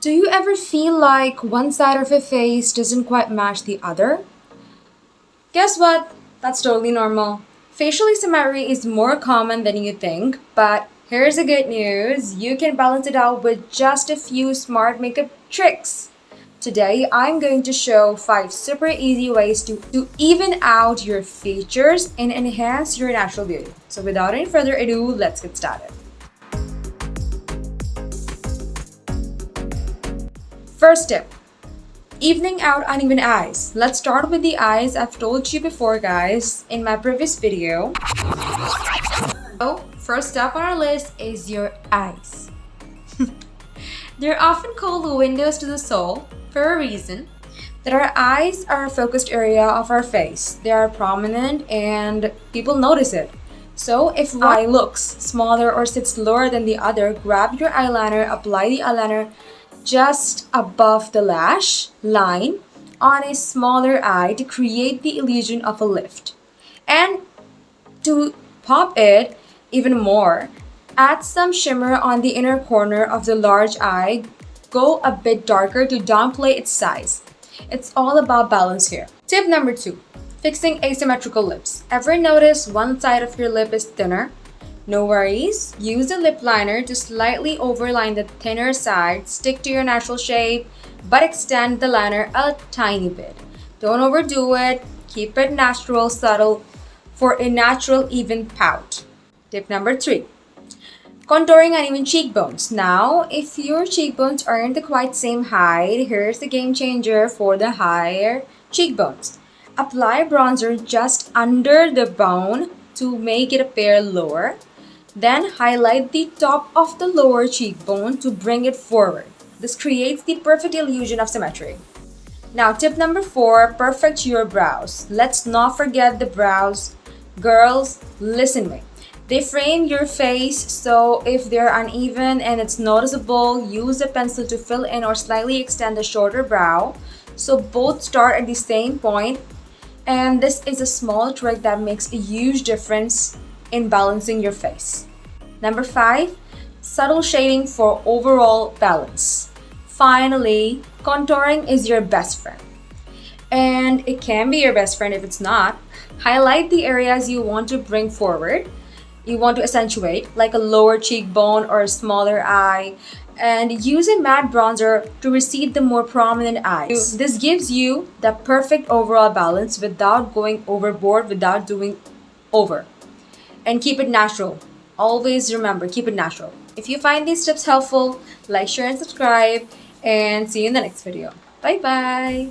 Do you ever feel like one side of your face doesn't quite match the other? Guess what? That's totally normal. Facial asymmetry is more common than you think, but here's the good news. You can balance it out with just a few smart makeup tricks. Today, I'm going to show 5 super easy ways to even out your features and enhance your natural beauty. So without any further ado, let's get started. First tip, evening out uneven eyes. Let's start with the eyes. I've told you before, guys, in my previous video. So, first up on our list is your eyes. They're often called the windows to the soul for a reason. That our eyes are a focused area of our face. They are prominent and people notice it. So, if one eye looks smaller or sits lower than the other, grab your eyeliner, apply the eyeliner just above the lash line on a smaller eye to create the illusion of a lift. And to pop it even more, add some shimmer on the inner corner of the large eye. Go a bit darker to downplay its size. It's all about balance here. Tip number 2, fixing asymmetrical lips. Ever notice one side of your lip is thinner? No worries, use a lip liner to slightly overline the thinner side, stick to your natural shape, but extend the liner a tiny bit. Don't overdo it, keep it natural, subtle for a natural even pout. Tip number 3, contouring uneven cheekbones. Now, if your cheekbones aren't the quite same height, here's the game changer for the higher cheekbones. Apply bronzer just under the bone to make it appear lower. Then highlight the top of the lower cheekbone to bring it forward. This creates the perfect illusion of symmetry. Now, tip number 4, perfect your brows. Let's not forget the brows. Girls, listen to me. They frame your face, so if they're uneven and it's noticeable, use a pencil to fill in or slightly extend the shorter brow so both start at the same point. And this is a small trick that makes a huge difference in balancing your face. Number 5, subtle shading for overall balance. Finally, contouring is your best friend. And it can be your best friend if it's not. Highlight the areas you want to bring forward, you want to accentuate, like a lower cheekbone or a smaller eye, and use a matte bronzer to recede the more prominent eyes. This gives you the perfect overall balance without going overboard, without doing over. And keep it natural. Always remember, keep it natural. If you find these tips helpful, like, share, and subscribe. And see you in the next video. Bye-bye.